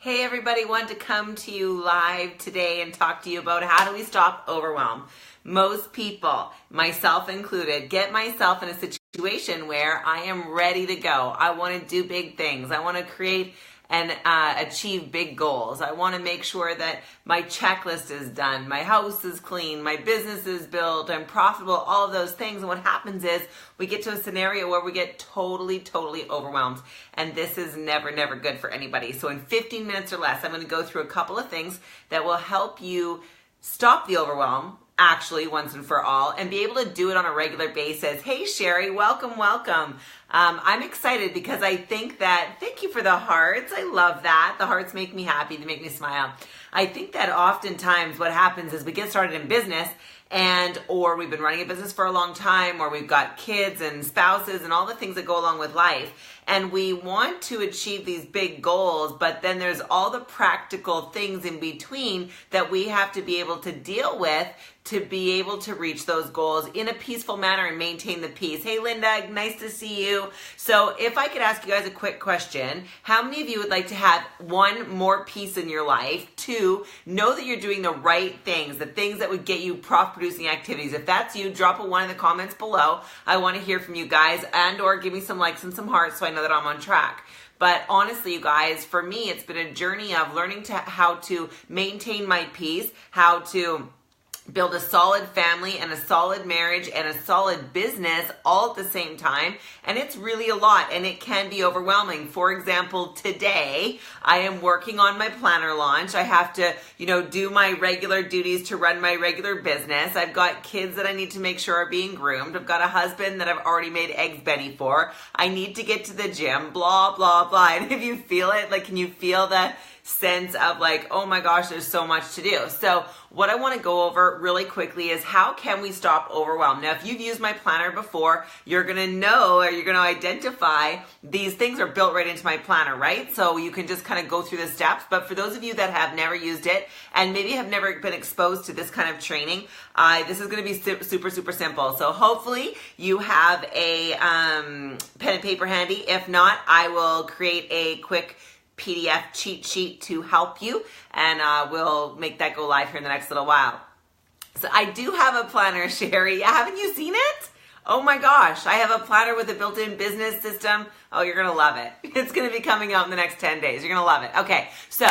Hey everybody, want to come to you live today and talk to you about how do we stop overwhelm. Most people, myself included, get myself in a situation where I am ready to go. I want to do big things. I want to create and achieve big goals. I want to make sure that my checklist is done, my house is clean, my business is built, I'm profitable, all of those things. And what happens is we get to a scenario where we get totally overwhelmed. And this is never good for anybody. So in 15 minutes or less, I'm going to go through a couple of things that will help you stop the overwhelm, actually, once and for all, and be able to do it on a regular basis. Hey Sherry, welcome. I'm excited because I think that, thank you for the hearts. I love that. The hearts make me happy. They make me smile. I think that oftentimes what happens is we get started in business or we've been running a business for a long time, or we've got kids and spouses and all the things that go along with life. And we want to achieve these big goals, but then there's all the practical things in between that we have to be able to deal with to be able to reach those goals in a peaceful manner and maintain the peace. Hey Linda, nice to see you. So if I could ask you guys a quick question, how many of you would like to have one, more peace in your life? Two, know that you're doing the right things, the things that would get you profit-producing activities. If that's you, drop a 1 in the comments below. I want to hear from you guys, and or give me some likes and some hearts so I know that I'm on track. But honestly, you guys, for me, it's been a journey of learning how to maintain my peace, how to build a solid family and a solid marriage and a solid business all at the same time. And it's really a lot, and it can be overwhelming. For example, today I am working on my planner launch. I have to, do my regular duties to run my regular business. I've got kids that I need to make sure are being groomed. I've got a husband that I've already made eggs Benny for. I need to get to the gym, blah, blah, blah. And if you feel it, can you feel that sense of oh my gosh, there's so much to do. So what I want to go over really quickly is how can we stop overwhelm? Now, if you've used my planner before, you're going to know, or you're going to identify these things are built right into my planner, right? So you can just kind of go through the steps. But for those of you that have never used it and maybe have never been exposed to this kind of training, this is going to be super simple. So hopefully you have a pen and paper handy. If not, I will create a quick PDF cheat sheet to help you, and we'll make that go live here in the next little while. So I do have a planner, Sherry. Haven't you seen it? Oh my gosh, I have a planner with a built-in business system. Oh, you're gonna love it. It's gonna be coming out in the next 10 days. You're gonna love it. Okay, so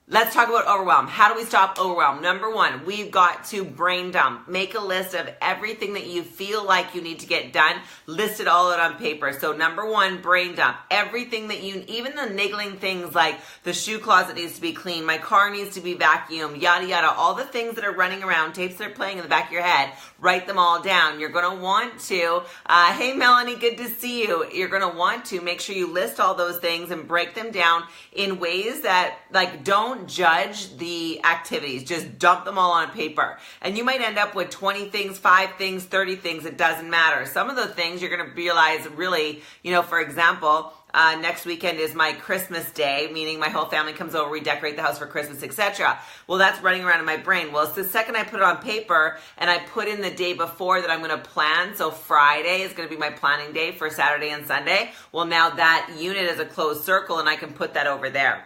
let's talk about overwhelm. How do we stop overwhelm? Number one, we've got to brain dump. Make a list of everything that you feel like you need to get done. List it all out on paper. So number one, brain dump. Everything that even the niggling things like the shoe closet needs to be clean, my car needs to be vacuumed, yada yada, all the things that are running around, tapes that are playing in the back of your head, write them all down. You're going to want to, hey Melanie, good to see you. You're going to want to make sure you list all those things and break them down in ways that don't judge the activities, just dump them all on paper. And you might end up with 20 things, 5 things, 30 things, it doesn't matter. Some of the things you're going to realize really, for example, next weekend is my Christmas day, meaning my whole family comes over, we decorate the house for Christmas, etc. Well, that's running around in my brain. Well, it's the second I put it on paper and I put in the day before that I'm going to plan. So Friday is going to be my planning day for Saturday and Sunday. Well, now that unit is a closed circle and I can put that over there.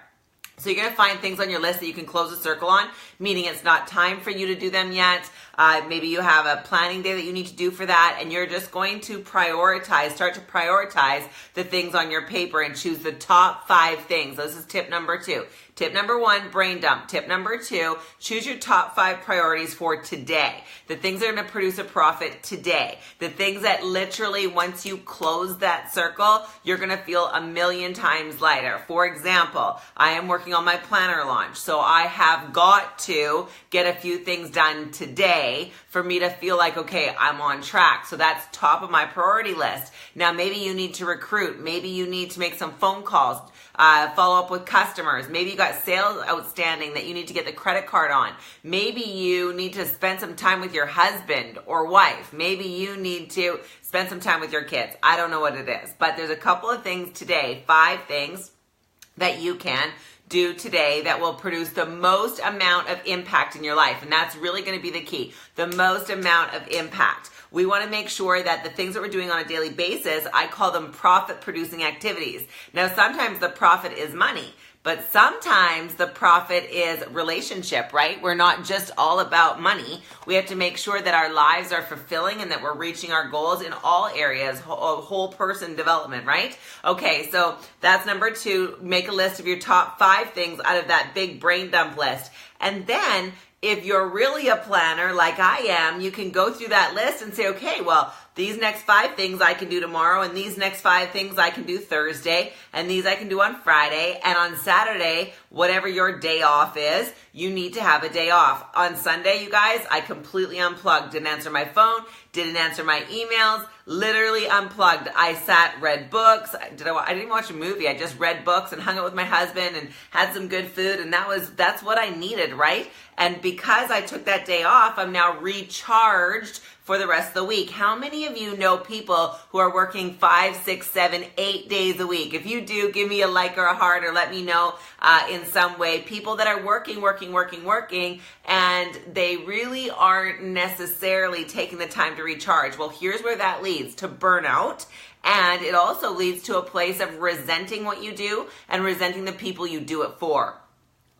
So you're going to find things on your list that you can close a circle on, meaning it's not time for you to do them yet. Maybe you have a planning day that you need to do for that, and you're just going to start to prioritize the things on your paper and choose the top 5 things. This is tip number 2. Tip number 1, brain dump. Tip number 2, choose your top 5 priorities for today. The things that are going to produce a profit today. The things that literally, once you close that circle, you're going to feel a million times lighter. For example, I am working on my planner launch, so I have got to get a few things done today for me to feel like, okay, I'm on track. So that's top of my priority list. Now, maybe you need to recruit. Maybe you need to make some phone calls, follow up with customers. Maybe you got sales outstanding that you need to get the credit card on. Maybe you need to spend some time with your husband or wife. Maybe you need to spend some time with your kids. I don't know what it is, but there's a couple of things today, 5 things that you can do today that will produce the most amount of impact in your life. And that's really going to be the key, the most amount of impact. We want to make sure that the things that we're doing on a daily basis, I call them profit producing activities. Now, sometimes the profit is money, But sometimes the profit is relationship, right? We're not just all about money. We have to make sure that our lives are fulfilling and that we're reaching our goals in all areas, whole person development, right? Okay, so that's number 2. Make a list of your top 5 things out of that big brain dump list. And then if you're really a planner like I am, you can go through that list and say, okay, well, these next 5 things I can do tomorrow, and these next 5 things I can do Thursday, and these I can do on Friday, and on Saturday, whatever your day off is, you need to have a day off. On Sunday, you guys, I completely unplugged, didn't answer my phone, didn't answer my emails, literally unplugged. I sat, read books. I didn't even watch a movie. I just read books and hung out with my husband and had some good food, and that's what I needed, right? And because I took that day off, I'm now recharged for the rest of the week. How many of you know people who are working 5, 6, 7, 8 days a week? If you do, give me a like or a heart or let me know in some way. People that are working, and they really aren't necessarily taking the time to recharge. Well, here's where that leads to burnout. And it also leads to a place of resenting what you do and resenting the people you do it for.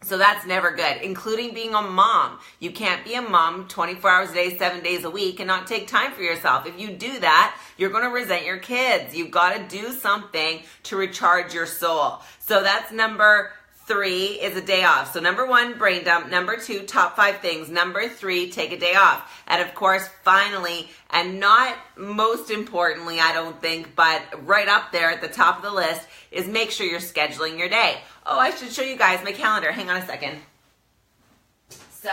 So that's never good, including being a mom. You can't be a mom 24 hours a day, 7 days a week and not take time for yourself. If you do that, you're going to resent your kids. You've got to do something to recharge your soul. So that's number 3 is a day off. So number 1, brain dump. Number 2, top 5 things. Number 3, take a day off. And of course, finally, and not most importantly, I don't think, but right up there at the top of the list is make sure you're scheduling your day. Oh, I should show you guys my calendar. Hang on a second. So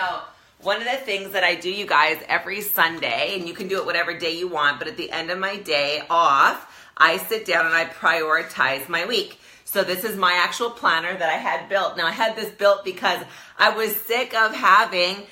one of the things that I do, you guys, every Sunday, and you can do it whatever day you want, but at the end of my day off, I sit down and I prioritize my week. So this is my actual planner that I had built. Now I had this built because I was sick of having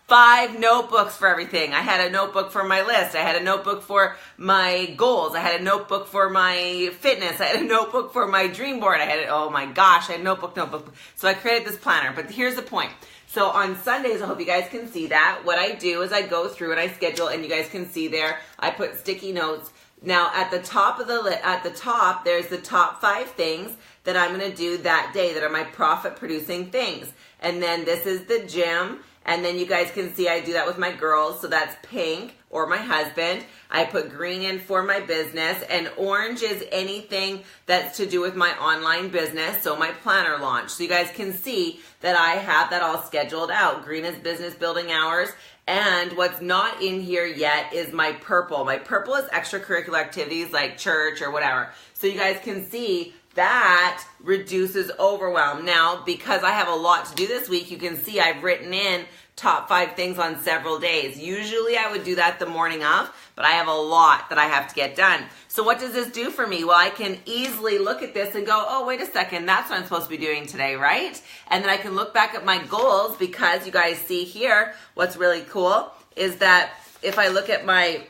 5 notebooks for everything. I had a notebook for my list. I had a notebook for my goals. I had a notebook for my fitness. I had a notebook for my dream board. I had a notebook. So I created this planner. But here's the point. So on Sundays, I hope you guys can see that. What I do is I go through and I schedule, and you guys can see there, I put sticky notes. Now at the top of there's the top 5 things that I'm going to do that day that are my profit producing things. And then this is the gym. And then you guys can see I do that with my girls. So that's pink, or my husband. I put green in for my business, and orange is anything that's to do with my online business. So my planner launch. So you guys can see that I have that all scheduled out. Green is business building hours. And what's not in here yet is my purple. My purple is extracurricular activities like church or whatever. So you guys can see that reduces overwhelm. Now, because I have a lot to do this week, you can see I've written in top 5 things on several days. Usually I would do that the morning of, but I have a lot that I have to get done. So what does this do for me? Well, I can easily look at this and go, oh, wait a second, that's what I'm supposed to be doing today, right? And then I can look back at my goals, because you guys see here, what's really cool is that if I look at my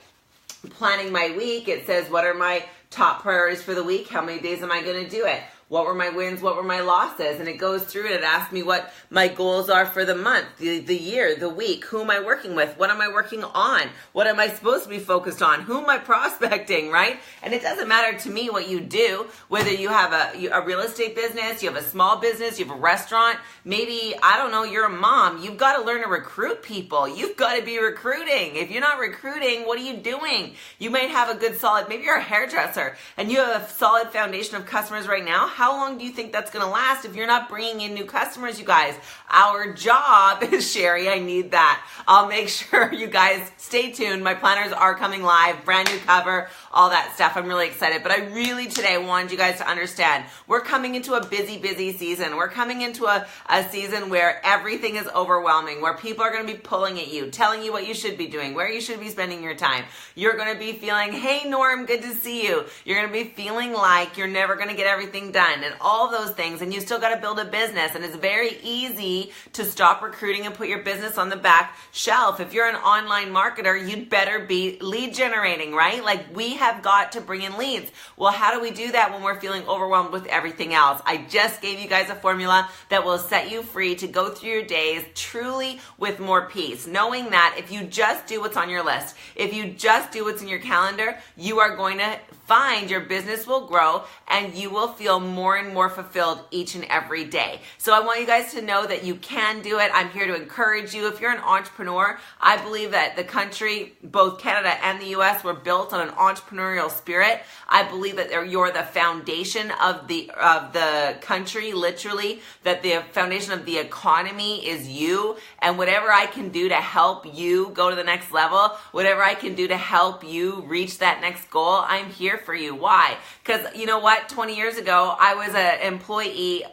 planning my week, it says, what are my top priorities for the week? How many days am I going to do it? What were my wins? What were my losses? And it goes through and it asks me what my goals are for the month, the year, the week. Who am I working with? What am I working on? What am I supposed to be focused on? Who am I prospecting, right? And it doesn't matter to me what you do, whether you have a real estate business, you have a small business, you have a restaurant, maybe, I don't know, you're a mom. You've got to learn to recruit people. You've got to be recruiting. If you're not recruiting, what are you doing? You might have a good solid, maybe you're a hairdresser and you have a solid foundation of customers right now. How long do you think that's going to last if you're not bringing in new customers, you guys? Our job is, Sherry, I need that. I'll make sure you guys stay tuned. My planners are coming live, brand new cover, all that stuff. I'm really excited. But I really today wanted you guys to understand we're coming into a busy, busy season. We're coming into a season where everything is overwhelming, where people are going to be pulling at you, telling you what you should be doing, where you should be spending your time. You're going to be feeling, hey, Norm, good to see you. You're going to be feeling like you're never going to get everything done and all those things, and you still got to build a business, and it's very easy to stop recruiting and put your business on the back shelf. If you're an online marketer, you'd better be lead generating, right? Like, we have got to bring in leads. Well, how do we do that when we're feeling overwhelmed with everything else? I just gave you guys a formula that will set you free to go through your days truly with more peace, knowing that if you just do what's on your list, if you just do what's in your calendar, you are going to find your business will grow and you will feel more and more fulfilled each and every day. So I want you guys to know that you can do it. I'm here to encourage you. If you're an entrepreneur, I believe that the country, both Canada and the US, were built on an entrepreneurial spirit. I believe that you're the foundation of the country, literally, that the foundation of the economy is you. And whatever I can do to help you go to the next level, whatever I can do to help you reach that next goal, I'm here for you. Why? Because you know what? 20 years ago, I was an employee.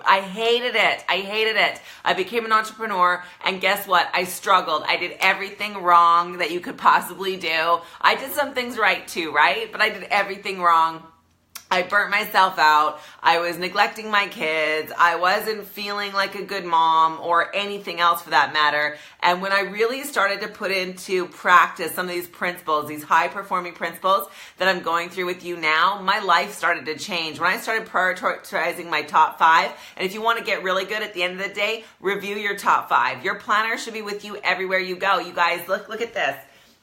I hated it. I became an entrepreneur, and guess what? I struggled. I did everything wrong that you could possibly do. I did some things right too, right? But I did everything wrong. I burnt myself out. I was neglecting my kids. I wasn't feeling like a good mom or anything else for that matter. And when I really started to put into practice some of these principles, these high-performing principles that I'm going through with you now, my life started to change. When I started prioritizing my top 5, and if you want to get really good at the end of the day, review your top 5. Your planner should be with you everywhere you go. You guys, look at this.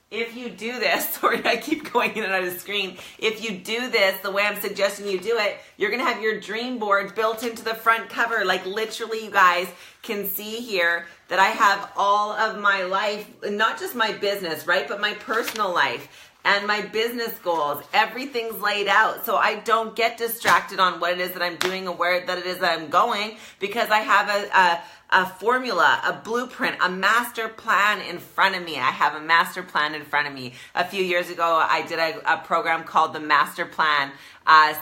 If you do this, sorry, I keep going in and out of the screen. If you do this the way I'm suggesting you do it, you're going to have your dream board built into the front cover. Like literally, you guys can see here that I have all of my life, not just my business, right, but my personal life and my business goals. Everything's laid out so I don't get distracted on what it is that I'm doing and where that it is that I'm going, because I have a formula, a blueprint, a master plan in front of me. I have a master plan in front of me. A few years ago, I did a program called the Master Plan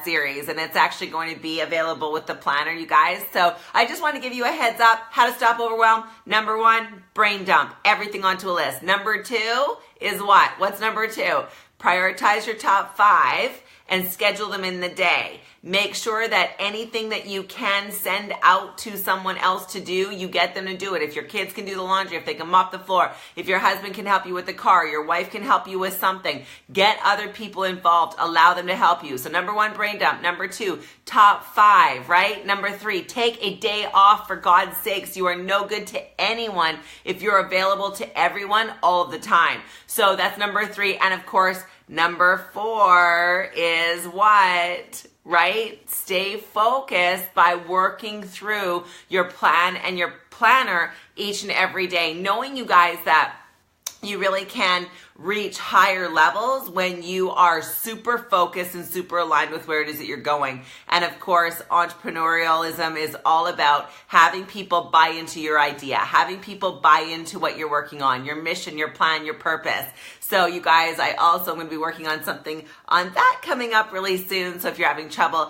series, and it's actually going to be available with the planner, you guys. So I just want to give you a heads up how to stop overwhelm. Number 1, brain dump everything onto a list. Number 2 is what? What's number 2? Prioritize your top 5 and schedule them in the day. Make sure that anything that you can send out to someone else to do, you get them to do it. If your kids can do the laundry, if they can mop the floor, if your husband can help you with the car, your wife can help you with something, get other people involved. Allow them to help you. So number 1, brain dump. Number 2, top 5, right? Number 3, take a day off for God's sakes. You are no good to anyone if you're available to everyone all the time. So that's number 3. And of course, number 4 is what? Right? Stay focused by working through your plan and your planner each and every day. Knowing, you guys, that you really can reach higher levels when you are super focused and super aligned with where it is that you're going. And of course, entrepreneurialism is all about having people buy into your idea, having people buy into what you're working on, your mission, your plan, your purpose. So you guys, I also am going to be working on something on that coming up really soon. So if you're having trouble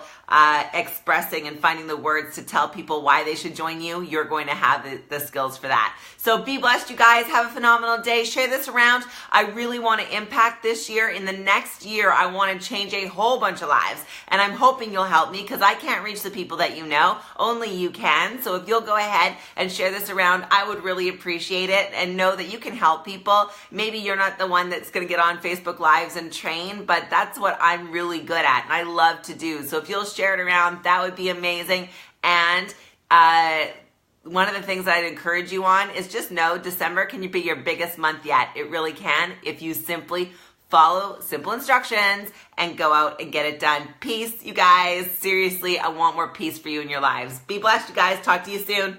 expressing and finding the words to tell people why they should join you, you're going to have the skills for that. So be blessed, you guys. Have a phenomenal day. Share this around. I really want to impact this year. In the next year, I want to change a whole bunch of lives. And I'm hoping you'll help me, because I can't reach the people that you know. Only you can. So if you'll go ahead and share this around, I would really appreciate it, and know that you can help people. Maybe you're not the one that's going to get on Facebook Lives and train, but that's what I'm really good at and I love to do. So if you'll share it around, that would be amazing. And one of the things I'd encourage you on is just know December can be your biggest month yet. It really can, if you simply follow simple instructions and go out and get it done. Peace, you guys. Seriously, I want more peace for you in your lives. Be blessed, you guys. Talk to you soon.